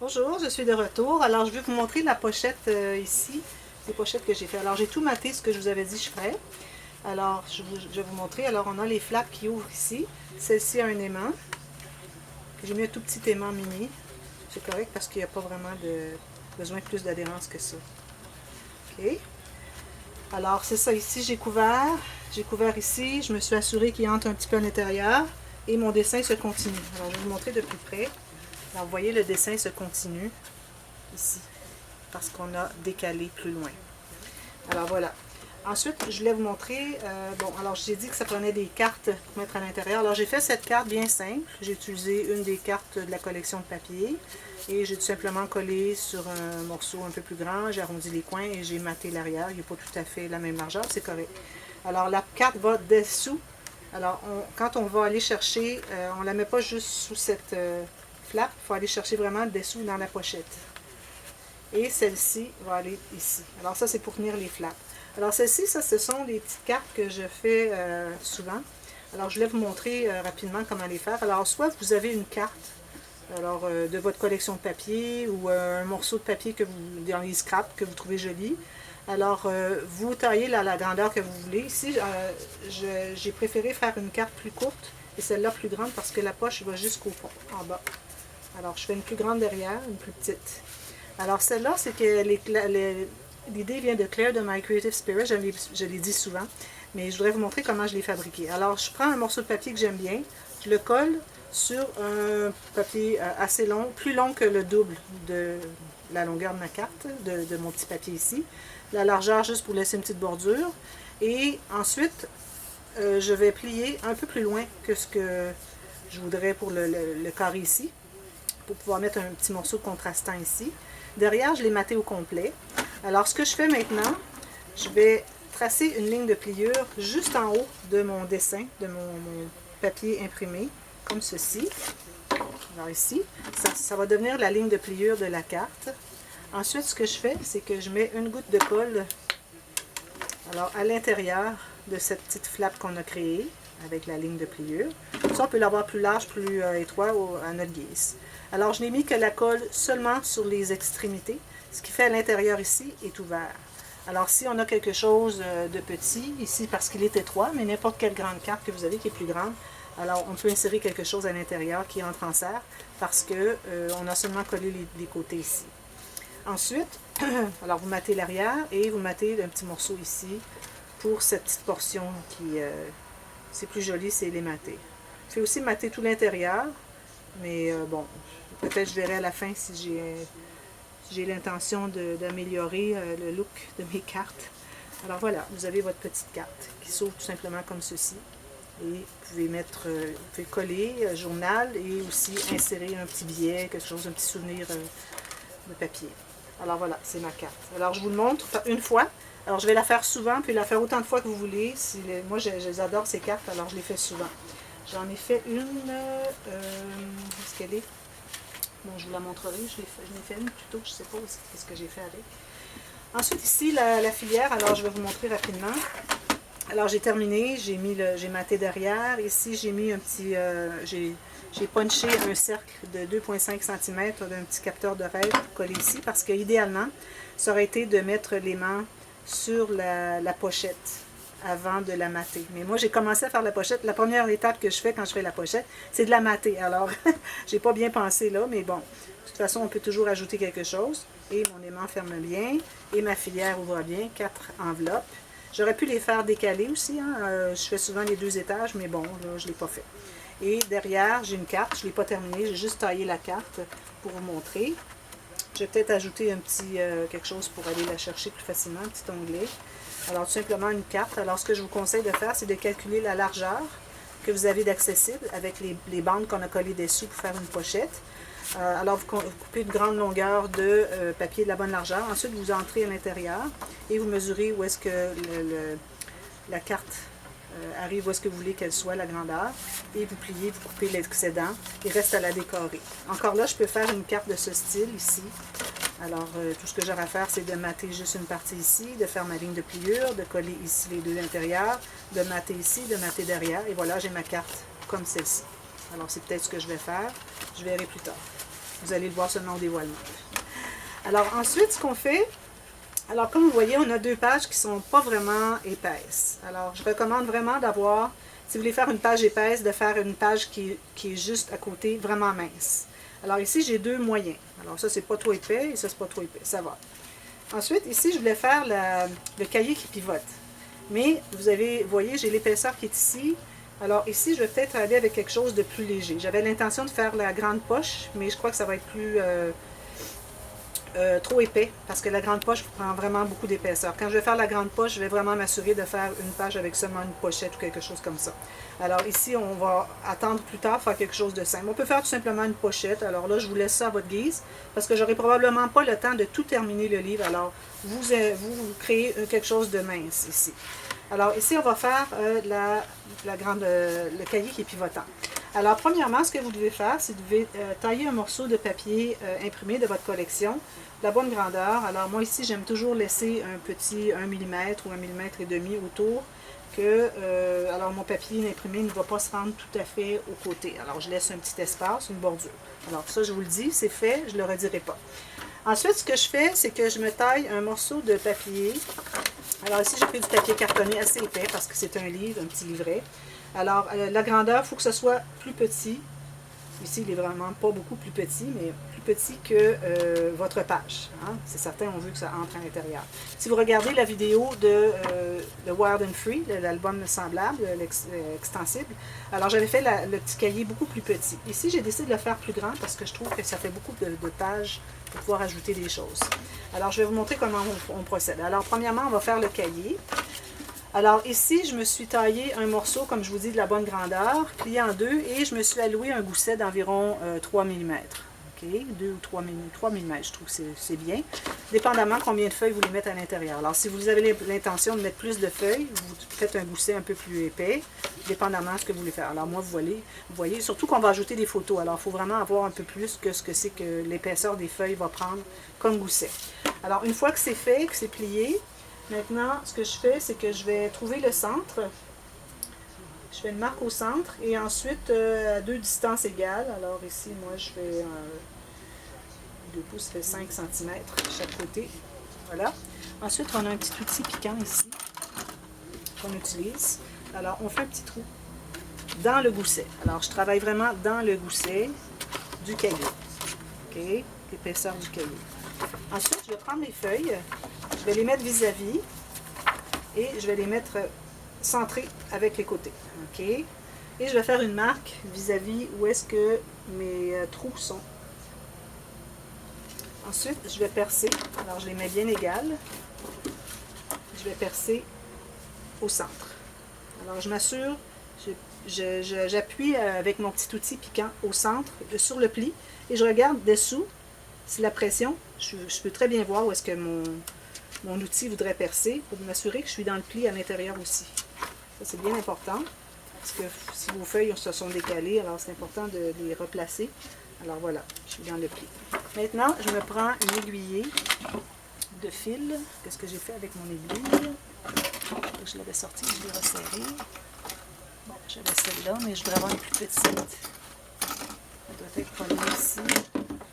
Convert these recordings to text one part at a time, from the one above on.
Bonjour, je suis de retour. Alors, je vais vous montrer la pochette ici, les pochettes que j'ai fait. Alors, j'ai tout maté ce que je vous avais dit je ferais. Alors, je vais vous montrer. Alors, on a les flaps qui ouvrent ici. Celle-ci a un aimant. J'ai mis un tout petit aimant mini. C'est correct parce qu'il n'y a pas vraiment besoin de plus d'adhérence que ça. OK. Alors, c'est ça ici, j'ai couvert. J'ai couvert ici. Je me suis assurée qu'il entre un petit peu à l'intérieur. Et mon dessin se continue. Alors, je vais vous montrer de plus près. Alors, vous voyez, le dessin se continue ici, parce qu'on a décalé plus loin. Alors voilà. Ensuite, je voulais vous montrer, bon, alors j'ai dit que ça prenait des cartes pour mettre à l'intérieur. Alors j'ai fait cette carte bien simple. J'ai utilisé une des cartes de la collection de papier et j'ai tout simplement collé sur un morceau un peu plus grand. J'ai arrondi les coins et j'ai maté l'arrière. Il n'est pas tout à fait la même largeur, c'est correct. Alors la carte va dessous. Alors quand on va aller chercher, on ne la met pas juste sous cette flap, il faut aller chercher vraiment dessous dans la pochette. Et celle-ci va aller ici. Alors ça, c'est pour tenir les flaps. Alors celle-ci, ça, ce sont les petites cartes que je fais souvent. Alors je voulais vous montrer rapidement comment les faire. Alors soit vous avez une carte de votre collection de papier ou un morceau de papier que vous, dans les scraps que vous trouvez joli. Alors vous taillez la grandeur que vous voulez. Ici, j'ai préféré faire une carte plus courte et celle-là plus grande parce que la poche va jusqu'au fond, en bas. Alors je fais une plus grande derrière, une plus petite. Alors celle-là, c'est que l'idée vient de Claire de My Creative Spirit, je l'ai dit souvent, mais je voudrais vous montrer comment je l'ai fabriqué. Alors je prends un morceau de papier que j'aime bien, je le colle sur un papier assez long, plus long que le double de la longueur de ma carte, de mon petit papier ici, la largeur juste pour laisser une petite bordure, et ensuite je vais plier un peu plus loin que ce que je voudrais pour le carré ici, pour pouvoir mettre un petit morceau contrastant ici. Derrière, je l'ai maté au complet. Alors, ce que je fais maintenant, je vais tracer une ligne de pliure juste en haut de mon dessin, de mon papier imprimé, comme ceci. Alors ici, ça va devenir la ligne de pliure de la carte. Ensuite, ce que je fais, c'est que je mets une goutte de colle alors, à l'intérieur de cette petite flappe qu'on a créée avec la ligne de pliure. Ça, on peut l'avoir plus large, plus étroit à notre guise. Alors, je n'ai mis que la colle seulement sur les extrémités. Ce qui fait à l'intérieur ici est ouvert. Alors, si on a quelque chose de petit, ici parce qu'il est étroit, mais n'importe quelle grande carte que vous avez qui est plus grande, alors on peut insérer quelque chose à l'intérieur qui entre en serre parce qu'on a seulement collé les côtés ici. Ensuite, alors vous matez l'arrière et vous matez un petit morceau ici pour cette petite portion qui, c'est plus joli, c'est les mater. Je fais aussi mater tout l'intérieur, mais bon, peut-être je verrai à la fin si j'ai l'intention d'améliorer le look de mes cartes. Alors voilà, vous avez votre petite carte qui s'ouvre tout simplement comme ceci. Et vous pouvez mettre, vous pouvez coller journal et aussi insérer un petit billet, quelque chose, un petit souvenir de papier. Alors voilà, c'est ma carte. Alors je vous le montre une fois. Alors je vais la faire souvent, puis la faire autant de fois que vous voulez. Moi, j'adore ces cartes, alors je les fais souvent. J'en ai fait une, où est-ce qu'elle est? Bon, je vous la montrerai. Je l'ai fait une plus tôt, je ne sais pas ce que j'ai fait avec. Ensuite, ici, la filière. Alors, je vais vous montrer rapidement. Alors, j'ai terminé. J'ai maté derrière. Ici, j'ai mis un petit... j'ai punché un cercle de 2,5 cm d'un petit capteur de rêve collé ici parce que, idéalement, ça aurait été de mettre l'aimant sur la pochette avant de la mater. Mais moi, j'ai commencé à faire la pochette. La première étape que je fais quand je fais la pochette, c'est de la mater. Alors, j'ai pas bien pensé là, mais bon, de toute façon, on peut toujours ajouter quelque chose. Et mon aimant ferme bien, et ma filière ouvre bien, 4 enveloppes. J'aurais pu les faire décaler aussi, hein. Je fais souvent les 2 étages, mais bon, là, je ne l'ai pas fait. Et derrière, j'ai une carte, je ne l'ai pas terminée, j'ai juste taillé la carte pour vous montrer. Je vais peut-être ajouter un petit quelque chose pour aller la chercher plus facilement, un petit onglet. Alors, tout simplement une carte. Alors, ce que je vous conseille de faire, c'est de calculer la largeur que vous avez d'accessible avec les bandes qu'on a collées dessous pour faire une pochette. Alors, vous coupez une grande longueur de papier de la bonne largeur. Ensuite, vous entrez à l'intérieur et vous mesurez où est-ce que la carte arrive, où est-ce que vous voulez qu'elle soit, la grandeur. Et vous pliez, vous coupez l'excédent. Il reste à la décorer. Encore là, je peux faire une carte de ce style ici. Alors, tout ce que j'aurai à faire, c'est de mater juste une partie ici, de faire ma ligne de pliure, de coller ici les 2 intérieurs, de mater ici, de mater derrière. Et voilà, j'ai ma carte comme celle-ci. Alors, c'est peut-être ce que je vais faire. Je verrai plus tard. Vous allez le voir seulement au dévoilement. Alors ensuite, ce qu'on fait, alors comme vous voyez, on a deux pages qui ne sont pas vraiment épaisses. Alors je recommande vraiment d'avoir, si vous voulez faire une page épaisse, de faire une page qui est juste à côté, vraiment mince. Alors ici, j'ai deux moyens. Alors ça, c'est pas trop épais et ça, c'est pas trop épais. Ça va. Ensuite, ici, je voulais faire le cahier qui pivote. Mais vous voyez, j'ai l'épaisseur qui est ici. Alors ici, je vais peut-être aller avec quelque chose de plus léger. J'avais l'intention de faire la grande poche, mais je crois que ça va être plus trop épais, parce que la grande poche prend vraiment beaucoup d'épaisseur. Quand je vais faire la grande poche, je vais vraiment m'assurer de faire une page avec seulement une pochette ou quelque chose comme ça. Alors ici, on va attendre plus tard, faire quelque chose de simple. On peut faire tout simplement une pochette. Alors là, je vous laisse ça à votre guise, parce que j'aurai probablement pas le temps de tout terminer le livre. Alors, vous créez quelque chose de mince ici. Alors ici, on va faire le cahier qui est pivotant. Alors, premièrement, ce que vous devez faire, c'est que vous devez tailler un morceau de papier imprimé de votre collection, de la bonne grandeur. Alors, moi ici, j'aime toujours laisser un petit 1 mm ou 1 mm et demi autour, alors mon papier imprimé ne va pas se rendre tout à fait au côté. Alors, je laisse un petit espace, une bordure. Alors, ça, je vous le dis, c'est fait, je ne le redirai pas. Ensuite, ce que je fais, c'est que je me taille un morceau de papier. Alors ici, j'ai pris du papier cartonné assez épais parce que c'est un livre, un petit livret. Alors, la grandeur, il faut que ce soit plus petit. Ici, il n'est vraiment pas beaucoup plus petit, mais plus petit que votre page. Hein? C'est certain, on veut que ça entre à l'intérieur. Si vous regardez la vidéo de Wild and Free, l'album semblable, extensible, alors j'avais fait le petit cahier beaucoup plus petit. Ici, j'ai décidé de le faire plus grand parce que je trouve que ça fait beaucoup de pages pour pouvoir ajouter des choses. Alors, je vais vous montrer comment on procède. Alors, premièrement, on va faire le cahier. Alors ici, je me suis taillé un morceau, comme je vous dis, de la bonne grandeur, plié en deux, et je me suis alloué un gousset d'environ 3 mm. OK, 2 ou 3 mm, je trouve que c'est bien. Dépendamment combien de feuilles vous les mettez à l'intérieur. Alors si vous avez l'intention de mettre plus de feuilles, vous faites un gousset un peu plus épais, dépendamment de ce que vous voulez faire. Alors moi, vous voyez, surtout qu'on va ajouter des photos. Alors il faut vraiment avoir un peu plus que ce que c'est que l'épaisseur des feuilles va prendre comme gousset. Alors une fois que c'est fait, que c'est plié, maintenant, ce que je fais, c'est que je vais trouver le centre. Je fais une marque au centre et ensuite à deux distances égales. Alors ici, moi, je fais 2 pouces, ça fait 5 cm chaque côté. Voilà. Ensuite, on a un petit outil piquant ici qu'on utilise. Alors, on fait un petit trou dans le gousset. Alors, je travaille vraiment dans le gousset du cahier. OK? L'épaisseur du cahier. Ensuite, je vais prendre les feuilles. Je vais les mettre vis-à-vis et je vais les mettre centrées avec les côtés. OK? Et je vais faire une marque vis-à-vis où est-ce que mes trous sont. Ensuite, je vais percer. Alors, je les mets bien égales. Je vais percer au centre. Alors, je m'assure, j'appuie avec mon petit outil piquant au centre, sur le pli, et je regarde dessous si la pression, je peux très bien voir où est-ce que mon outil voudrait percer pour m'assurer que je suis dans le pli à l'intérieur aussi. Ça, c'est bien important, parce que si vos feuilles se sont décalées, alors c'est important de les replacer. Alors voilà, je suis dans le pli. Maintenant, je me prends une aiguillée de fil. Qu'est-ce que j'ai fait avec mon aiguille? Je l'avais sortie, je l'ai resserrée. Bon, j'avais celle-là, mais je voudrais avoir une plus petite. Elle doit être collée ici.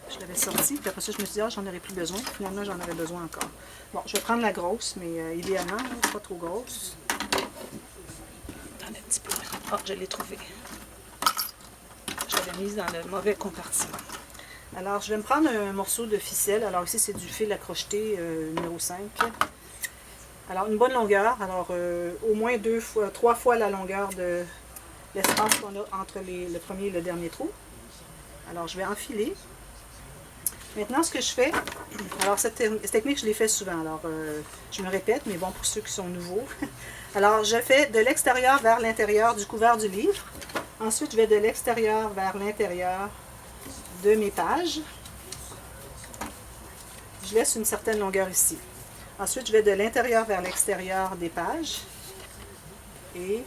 Je l'avais sortie, puis après ça, je me suis dit, ah, j'en aurais plus besoin. Finalement, j'en aurais besoin encore. Bon, je vais prendre la grosse, mais idéalement, pas trop grosse. Attendez un petit peu. Ah, je l'ai trouvée. Je l'avais mise dans le mauvais compartiment. Alors, je vais me prendre un morceau de ficelle. Alors ici, c'est du fil à crocheter numéro 5. Alors, une bonne longueur. Alors, au moins 3 fois la longueur de l'espace qu'on a entre le premier et le dernier trou. Alors, je vais enfiler. Maintenant, ce que je fais, alors cette technique, je l'ai fait souvent. Alors, je me répète, mais bon, pour ceux qui sont nouveaux. Alors, je fais de l'extérieur vers l'intérieur du couvert du livre. Ensuite, je vais de l'extérieur vers l'intérieur de mes pages. Je laisse une certaine longueur ici. Ensuite, je vais de l'intérieur vers l'extérieur des pages. Et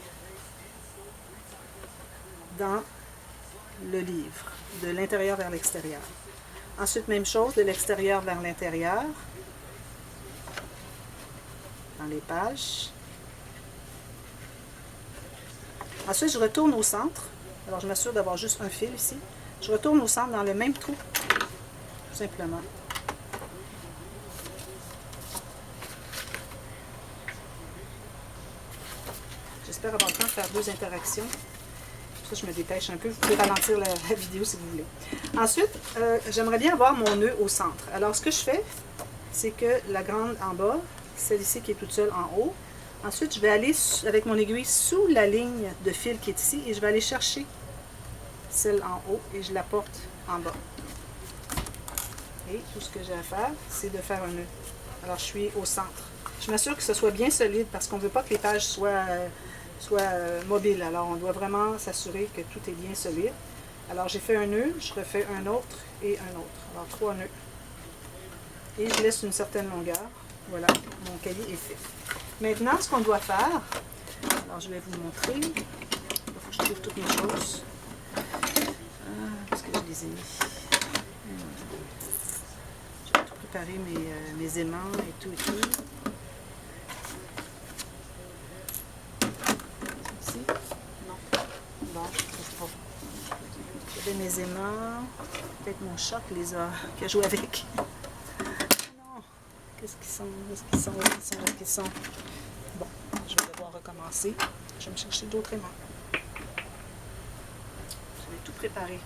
dans le livre, de l'intérieur vers l'extérieur. Ensuite, même chose, de l'extérieur vers l'intérieur, dans les pages. Ensuite, je retourne au centre. Alors, je m'assure d'avoir juste un fil ici. Je retourne au centre dans le même trou tout simplement. J'espère avoir le temps de faire 2 interactions. Ça, je me dépêche un peu. Vous pouvez ralentir la vidéo si vous voulez. Ensuite, j'aimerais bien avoir mon nœud au centre. Alors, ce que je fais, c'est que la grande en bas, celle-ci qui est toute seule en haut. Ensuite, je vais aller avec mon aiguille sous la ligne de fil qui est ici et je vais aller chercher celle en haut et je la porte en bas. Et tout ce que j'ai à faire, c'est de faire un nœud. Alors, je suis au centre. Je m'assure que ce soit bien solide parce qu'on ne veut pas que les pages soient mobiles. Alors, on doit vraiment s'assurer que tout est bien solide. Alors, j'ai fait un nœud, je refais un autre et un autre. Alors, 3 nœuds. Et je laisse une certaine longueur. Voilà, mon cahier est fait. Maintenant, ce qu'on doit faire, alors je vais vous montrer. Il faut que je trouve toutes mes choses. Parce que je les ai mis. Je vais tout préparer mes aimants et tout et tout. Ici? Non. Bon, je ne trouve pas. J'avais mes aimants. Peut-être mon chat qui a joué avec. Qu'est-ce qu'ils sont? Où ils sont? Bon, je vais devoir recommencer. Je vais me chercher d'autres aimants. Je vais tout préparer.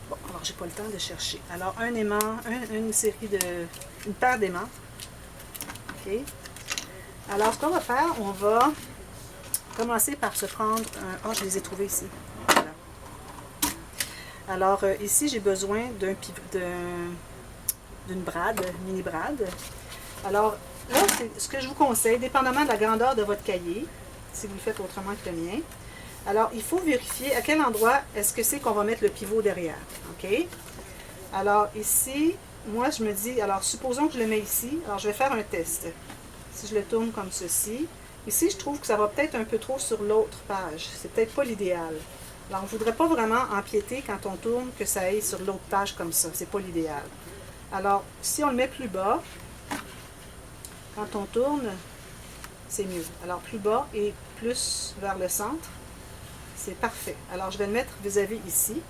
Bon, alors j'ai pas le temps de chercher. Alors, un aimant, une paire d'aimants. OK. Alors, ce qu'on va faire, on va commencer par se prendre un... je les ai trouvés ici. Voilà. Alors, ici, j'ai besoin d'une brade, mini brade. Alors, là, c'est ce que je vous conseille, dépendamment de la grandeur de votre cahier, si vous le faites autrement que le mien. Alors, il faut vérifier à quel endroit est-ce que c'est qu'on va mettre le pivot derrière. OK? Alors, ici, moi, je me dis... Alors, supposons que je le mets ici. Alors, je vais faire un test. Si je le tourne comme ceci... Ici, je trouve que ça va peut-être un peu trop sur l'autre page. C'est peut-être pas l'idéal. Alors, on ne voudrait pas vraiment empiéter quand on tourne que ça aille sur l'autre page comme ça. C'est pas l'idéal. Alors, si on le met plus bas, quand on tourne, c'est mieux. Alors, plus bas et plus vers le centre, c'est parfait. Alors, je vais le mettre vis-à-vis ici.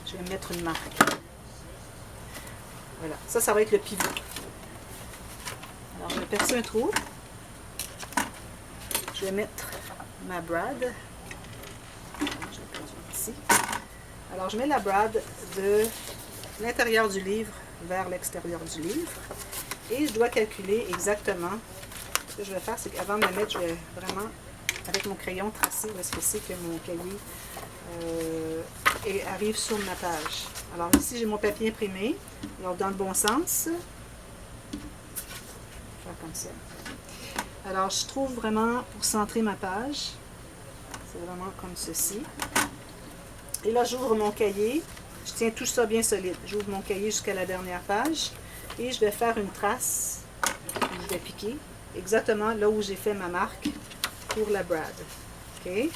Je vais mettre une marque. Voilà. Ça va être le pivot. Alors, je vais percer un trou. Je vais mettre ma brade. Je l'ai perdu ici. Alors, je mets la brade de l'intérieur du livre vers l'extérieur du livre. Et je dois calculer exactement. Ce que je vais faire, c'est qu'avant de la mettre, je vais vraiment, avec mon crayon, tracer où est-ce que c'est que mon cahier arrive sur ma page. Alors, ici, j'ai mon papier imprimé. Alors, dans le bon sens. Je vais faire comme ça. Alors, je trouve vraiment, pour centrer ma page, c'est vraiment comme ceci. Et là, j'ouvre mon cahier. Je tiens tout ça bien solide. J'ouvre mon cahier jusqu'à la dernière page. Et je vais faire une trace. Je vais piquer exactement là où j'ai fait ma marque pour la brade. OK? On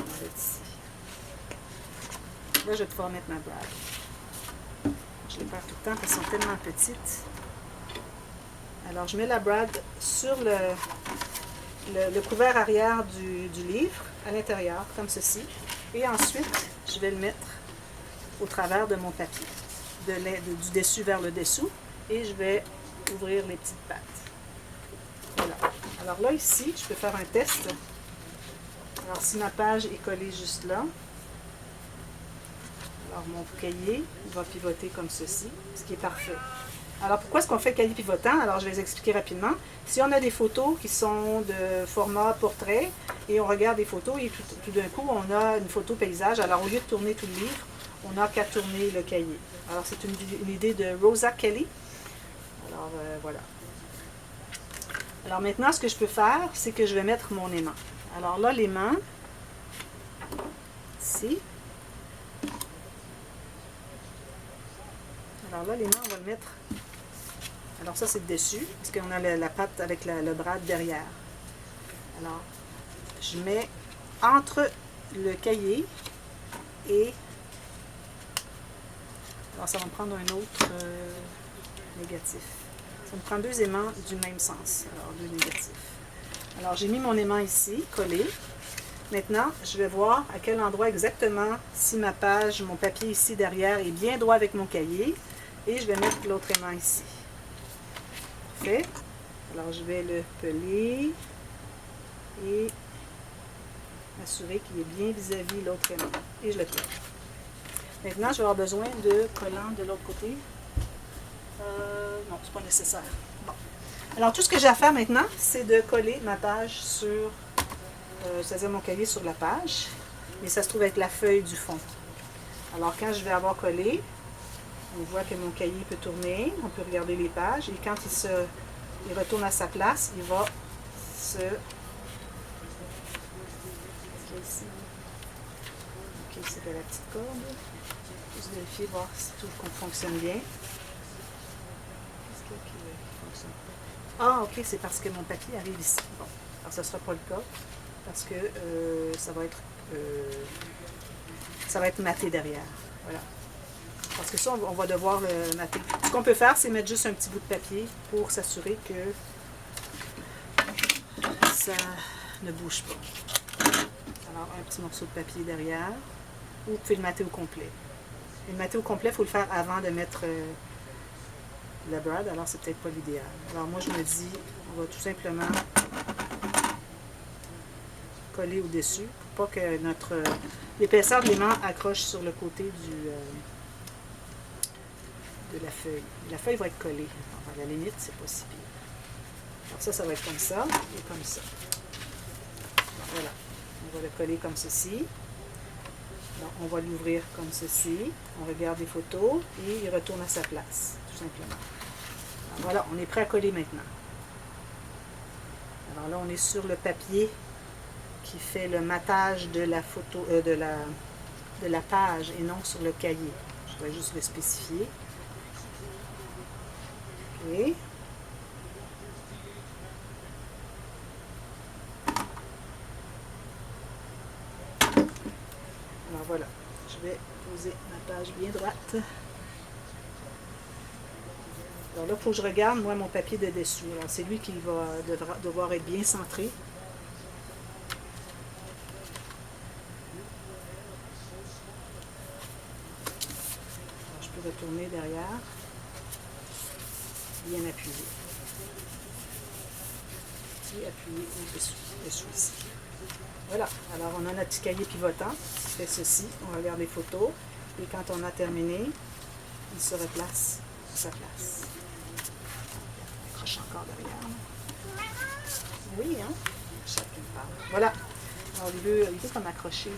va mettre ici. Là, je vais pouvoir mettre ma brade. Je les perds tout le temps parce qu'elles sont tellement petites. Alors, je mets la brade sur le couvert arrière du livre, à l'intérieur, comme ceci. Et ensuite, je vais le mettre au travers de mon papier, du dessus vers le dessous. Et je vais ouvrir les petites pattes. Voilà. Alors là, ici, je peux faire un test. Alors, si ma page est collée juste là, alors mon cahier va pivoter comme ceci, ce qui est parfait. Alors, pourquoi est-ce qu'on fait le cahier pivotant? Alors, je vais les expliquer rapidement. Si on a des photos qui sont de format portrait et on regarde des photos et tout d'un coup, on a une photo paysage. Alors, au lieu de tourner tout le livre, on n'a qu'à tourner le cahier. Alors, c'est une idée de Rosa Kelly. Alors, voilà. Alors, maintenant, ce que je peux faire, c'est que je vais mettre mon aimant. Alors là, l'aimant, ici. Alors là, l'aimant, on va le mettre... Alors ça, c'est le dessus, parce qu'on a la patte avec le brade derrière. Alors, je mets entre le cahier et... Alors, ça va me prendre un autre négatif. Ça me prend 2 aimants du même sens. Alors, 2 négatifs. Alors, j'ai mis mon aimant ici, collé. Maintenant, je vais voir à quel endroit exactement, si ma page, mon papier ici derrière est bien droit avec mon cahier. Et je vais mettre l'autre aimant ici. Parfait. Alors, je vais le coller et m'assurer qu'il est bien vis-à-vis l'autre aimant. Et je le colle. Maintenant, je vais avoir besoin de collant de l'autre côté. Non, c'est pas nécessaire. Bon. Alors, tout ce que j'ai à faire maintenant, c'est de coller ma page sur, c'est-à-dire mon cahier sur la page. Et ça se trouve être la feuille du fond. Alors, quand je vais avoir collé, on voit que mon cahier peut tourner. On peut regarder les pages. Et quand il retourne à sa place, il va se... Ici. Ok, c'est de la petite corde. Juste vérifier, voir si tout fonctionne bien. Qu'est-ce qui fonctionne pas? Ah, ok, c'est parce que mon papier arrive ici. Bon, alors ce ne sera pas le cas, parce que ça va être maté derrière. Voilà. Parce que ça, on va devoir le mater. Ce qu'on peut faire, c'est mettre juste un petit bout de papier pour s'assurer que ça ne bouge pas. Alors, un petit morceau de papier derrière, ou vous pouvez le mater au complet. Et le mater au complet, il faut le faire avant de mettre le brad, alors c'est peut-être pas l'idéal. Alors moi, je me dis, on va tout simplement coller au-dessus pour pas que l'épaisseur de l'aimant accroche sur le côté de la feuille. La feuille va être collée. Alors, à la limite, c'est pas si pire. Alors ça va être comme ça et comme ça. Voilà. On va le coller comme ceci. Donc, on va l'ouvrir comme ceci. On regarde les photos et il retourne à sa place, tout simplement. Alors, voilà, on est prêt à coller maintenant. Alors là, on est sur le papier qui fait le matage de la photo, de la page et non sur le cahier. Je vais juste le spécifier. OK. Alors voilà, je vais poser ma page bien droite. Alors là, il faut que je regarde, moi, mon papier de dessus. Alors, c'est lui qui va devoir être bien centré. Alors, je peux retourner derrière. Bien appuyer. Et appuyer au-dessous ici. Voilà, alors on a notre petit cahier pivotant qui fait ceci. On regarde les photos. Et quand on a terminé, il se replace à sa place. Encore derrière. Oui, hein? Chacun parle. Voilà. Alors, il veut comme accrocher.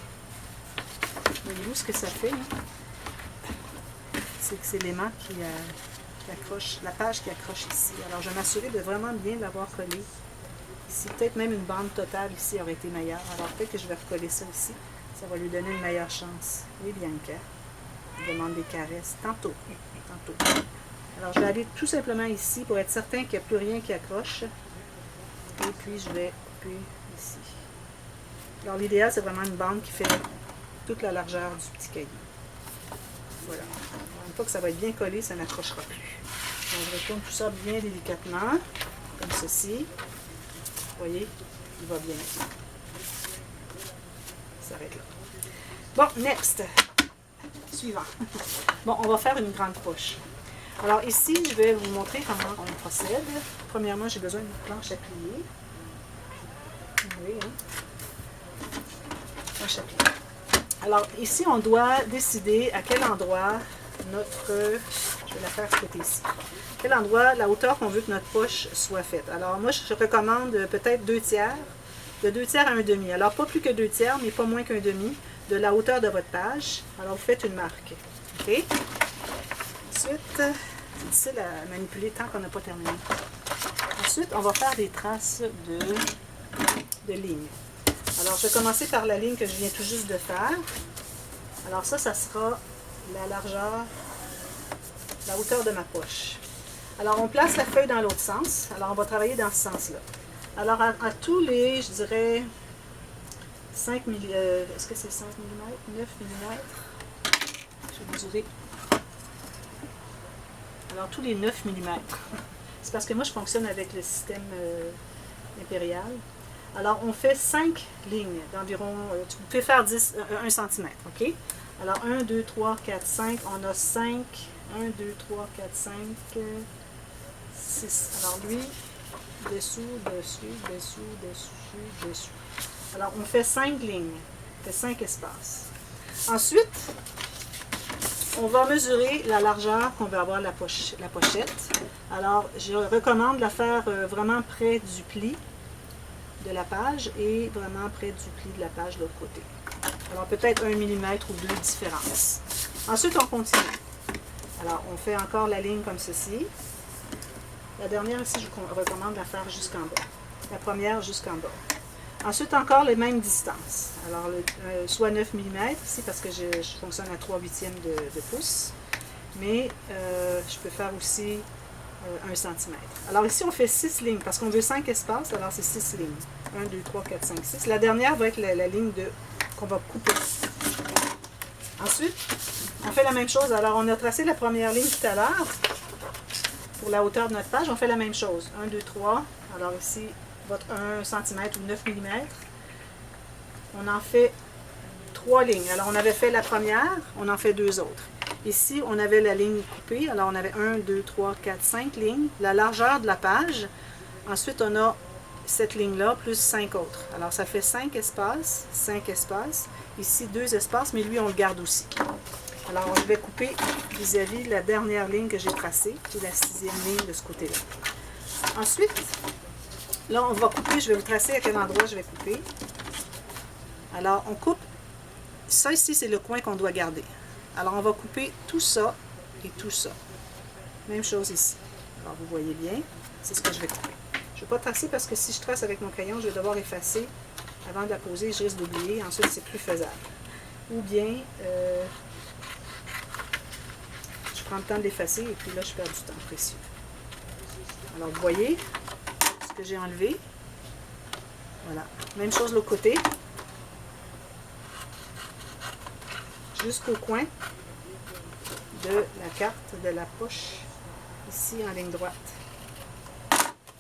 Voyez-vous ce que ça fait? Hein? C'est que c'est l'aimant qui accroche, la page qui accroche ici. Alors, je vais m'assurer de vraiment bien l'avoir collé. Ici, peut-être même une bande totale ici aurait été meilleure. Alors, peut-être que je vais recoller ça ici. Ça va lui donner une meilleure chance. Oui, Bianca. Je demande des caresses. Tantôt. Alors, je vais aller tout simplement ici pour être certain qu'il n'y a plus rien qui accroche. Et puis, je vais couper ici. Alors, l'idéal, c'est vraiment une bande qui fait toute la largeur du petit cahier. Voilà. Une fois que ça va être bien collé, ça n'accrochera plus. Donc, je retourne tout ça bien délicatement, comme ceci. Vous voyez, il va bien maintenant. Ça s'arrête là. Bon, next. Suivant. Bon, on va faire une grande poche. Alors ici, je vais vous montrer comment on procède. Premièrement, j'ai besoin d'une planche à plier. Oui, hein? Planche à plier. Alors ici, on doit décider à quel endroit je vais la faire côté ici. Quel endroit, la hauteur qu'on veut que notre poche soit faite. Alors moi, je recommande peut-être 2 tiers, de 2 tiers à 1,5. Alors pas plus que 2 tiers, mais pas moins qu'1,5 de la hauteur de votre page. Alors vous faites une marque. OK? Ensuite, c'est difficile à manipuler tant qu'on n'a pas terminé. Ensuite, on va faire des traces de lignes. Alors, je vais commencer par la ligne que je viens tout juste de faire. Alors ça sera la largeur, la hauteur de ma poche. Alors, on place la feuille dans l'autre sens. Alors, on va travailler dans ce sens-là. Alors, à tous les, je dirais, 5 mm, est-ce que c'est 5 mm? 9 mm? Je vais mesurer. Alors, tous les 9 mm. C'est parce que moi, je fonctionne avec le système impérial. Alors, on fait 5 lignes d'environ, tu peux faire 1 cm, OK? Alors, 1, 2, 3, 4, 5, on a 5, 1, 2, 3, 4, 5, 6. Alors, lui, dessous, dessus, dessous, dessus, dessous. Alors, on fait 5 lignes, on fait 5 espaces. Ensuite, on va mesurer la largeur qu'on va avoir la pochette. Alors, je recommande de la faire vraiment près du pli de la page et vraiment près du pli de la page de l'autre côté. Alors, peut-être 1 mm ou 2 de différence. Ensuite, on continue. Alors, on fait encore la ligne comme ceci. La dernière ici, je recommande de la faire jusqu'en bas. La première jusqu'en bas. Ensuite, encore les mêmes distances. Alors, soit 9 mm ici, parce que je fonctionne à 3/8 de pouce. Mais je peux faire aussi 1 cm. Alors ici, on fait 6 lignes, parce qu'on veut 5 espaces, alors c'est 6 lignes. 1, 2, 3, 4, 5, 6. La dernière va être la ligne qu'on va couper. Ensuite, on fait la même chose. Alors, on a tracé la première ligne tout à l'heure. Pour la hauteur de notre page, on fait la même chose. 1, 2, 3. Alors ici, votre 1 cm ou 9 mm. On en fait 3 lignes. Alors, on avait fait la première, on en fait 2 autres. Ici, on avait la ligne coupée. Alors, on avait 1, 2, 3, 4, 5 lignes. La largeur de la page. Ensuite, on a cette ligne-là plus 5 autres. Alors, ça fait 5 espaces, 5 espaces. Ici, 2 espaces, mais lui, on le garde aussi. Alors, je vais couper vis-à-vis la dernière ligne que j'ai tracée, qui est la 6e ligne de ce côté-là. Ensuite, là, on va couper. Je vais vous tracer à quel endroit je vais couper. Alors, on coupe. Ça ici, c'est le coin qu'on doit garder. Alors, on va couper tout ça et tout ça. Même chose ici. Alors, vous voyez bien, c'est ce que je vais couper. Je ne vais pas tracer parce que si je trace avec mon crayon, je vais devoir effacer avant de la poser. Je risque d'oublier. Ensuite, c'est plus faisable. Ou bien, je prends le temps de l'effacer et puis là, je perds du temps précieux. Alors, vous voyez ce que j'ai enlevé. Voilà. Même chose de l'autre côté. Jusqu'au coin de la carte de la poche, ici en ligne droite.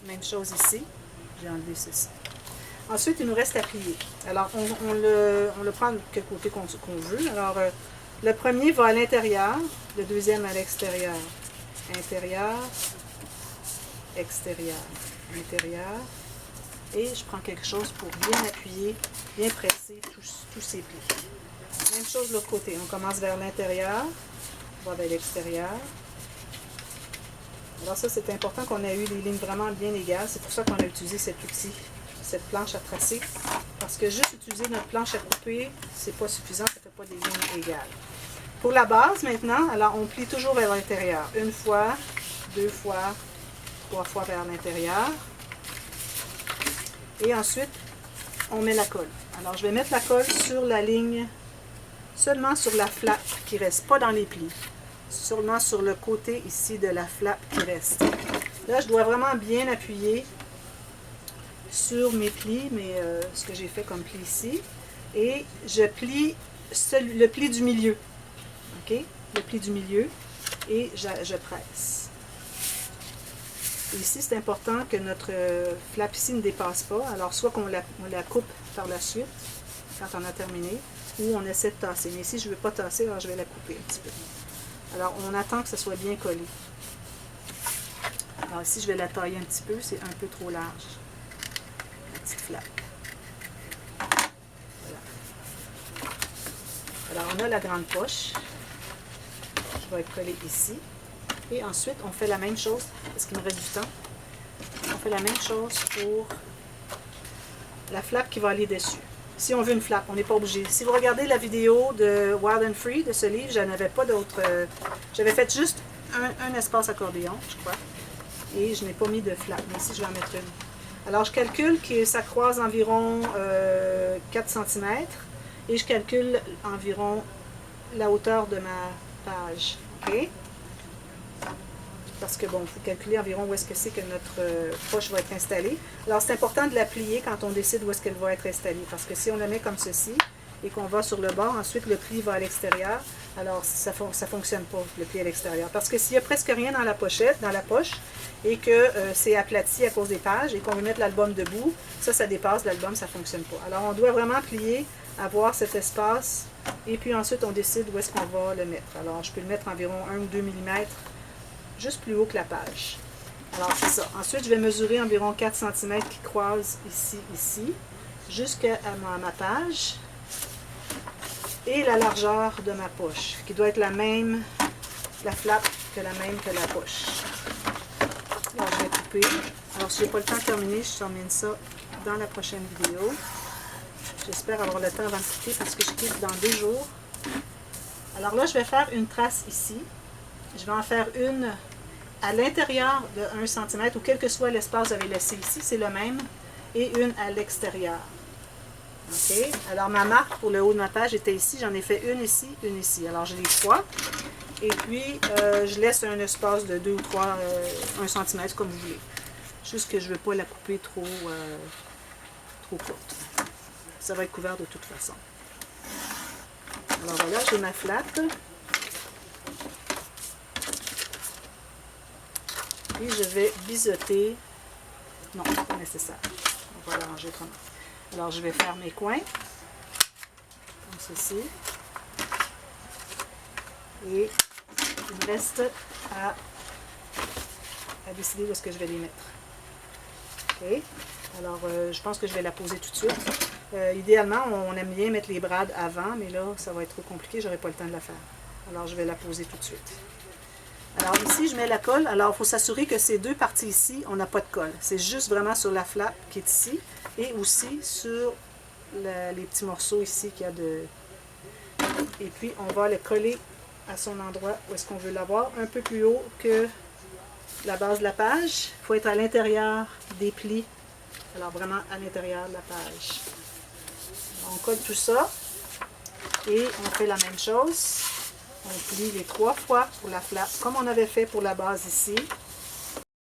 Même chose ici, j'ai enlevé ceci. Ensuite, il nous reste à plier. Alors, on le prend de quel côté qu'on veut. Alors, le premier va à l'intérieur, le deuxième à l'extérieur. Intérieur, extérieur, intérieur. Et je prends quelque chose pour bien appuyer, bien presser tous ces plis. Même chose de l'autre côté. On commence vers l'intérieur, on va vers l'extérieur. Alors ça, c'est important qu'on ait eu des lignes vraiment bien égales. C'est pour ça qu'on a utilisé cet outil, cette planche à tracer. Parce que juste utiliser notre planche à couper, c'est pas suffisant, ça ne fait pas des lignes égales. Pour la base, maintenant, alors on plie toujours vers l'intérieur. 1 fois, 2 fois, 3 fois vers l'intérieur. Et ensuite, on met la colle. Alors, je vais mettre la colle sur la ligne, seulement sur la flappe qui reste, pas dans les plis. Seulement sur le côté ici de la flappe qui reste. Là, je dois vraiment bien appuyer sur mes plis, ce que j'ai fait comme pli ici. Et je plie le pli du milieu. OK? Le pli du milieu. Et je presse. Ici, c'est important que notre flappe ici ne dépasse pas. Alors, soit qu'on la coupe par la suite, quand on a terminé, ou on essaie de tasser. Mais ici, je ne veux pas tasser, alors je vais la couper un petit peu. Alors, on attend que ça soit bien collé. Alors ici, je vais la tailler un petit peu, c'est un peu trop large. La petite flappe. Voilà. Alors, on a la grande poche qui va être collée ici. Et ensuite, on fait la même chose, parce qu'il me reste du temps. On fait la même chose pour la flappe qui va aller dessus. Si on veut une flappe, on n'est pas obligé. Si vous regardez la vidéo de Wild and Free, de ce livre, je n'avais pas d'autre... j'avais fait juste un espace accordéon, je crois. Et je n'ai pas mis de flappe. Mais ici, je vais en mettre une. Alors, je calcule que ça croise environ 4 cm. Et je calcule environ la hauteur de ma page. OK? Parce que, bon, il faut calculer environ où est-ce que c'est que notre poche va être installée. Alors, c'est important de la plier quand on décide où est-ce qu'elle va être installée. Parce que si on la met comme ceci, et qu'on va sur le bord, ensuite le pli va à l'extérieur. Alors ça ne fonctionne pas, le pli à l'extérieur. Parce que s'il n'y a presque rien dans la pochette, dans la poche, et que c'est aplati à cause des pages et qu'on veut mettre l'album debout, ça dépasse l'album, ça ne fonctionne pas. Alors on doit vraiment plier, avoir cet espace, et puis ensuite on décide où est-ce qu'on va le mettre. Alors je peux le mettre environ 1 ou 2 mm, juste plus haut que la page. Alors c'est ça. Ensuite je vais mesurer environ 4 cm qui croisent ici, jusqu'à ma page. Et la largeur de ma poche, qui doit être la même, la flap, que la même que la poche. Alors, je vais couper. Alors, si je n'ai pas le temps de terminer, je termine ça dans la prochaine vidéo. J'espère avoir le temps avant de quitter parce que je quitte dans 2 jours. Alors là, je vais faire une trace ici. Je vais en faire une à l'intérieur de 1 cm, ou quel que soit l'espace que vous avez laissé ici, c'est le même, et une à l'extérieur. OK? Alors, ma marque pour le haut de ma page était ici. J'en ai fait une ici, une ici. Alors, je les 3. Et puis, je laisse un espace de 2 ou 3, 1 cm, comme vous voulez. Juste que je ne veux pas la couper trop courte. Ça va être couvert de toute façon. Alors, voilà, j'ai ma flappe. Et je vais biseauter. Non, c'est pas nécessaire. On va l'arranger autrement. Alors, je vais faire mes coins, comme ceci. Et il me reste à décider où est-ce que je vais les mettre. OK? Alors, je pense que je vais la poser tout de suite. Idéalement, on aime bien mettre les brades avant, mais là, ça va être trop compliqué, j'aurai pas le temps de la faire. Alors, je vais la poser tout de suite. Alors, ici, je mets la colle. Alors, il faut s'assurer que ces 2 parties ici, on n'a pas de colle. C'est juste vraiment sur la flappe qui est ici et aussi sur les petits morceaux ici qu'il y a de... Et puis, on va le coller à son endroit où est-ce qu'on veut l'avoir, un peu plus haut que la base de la page. Il faut être à l'intérieur des plis. Alors, vraiment à l'intérieur de la page. On colle tout ça et on fait la même chose. On plie les 3 fois pour la flappe, comme on avait fait pour la base ici.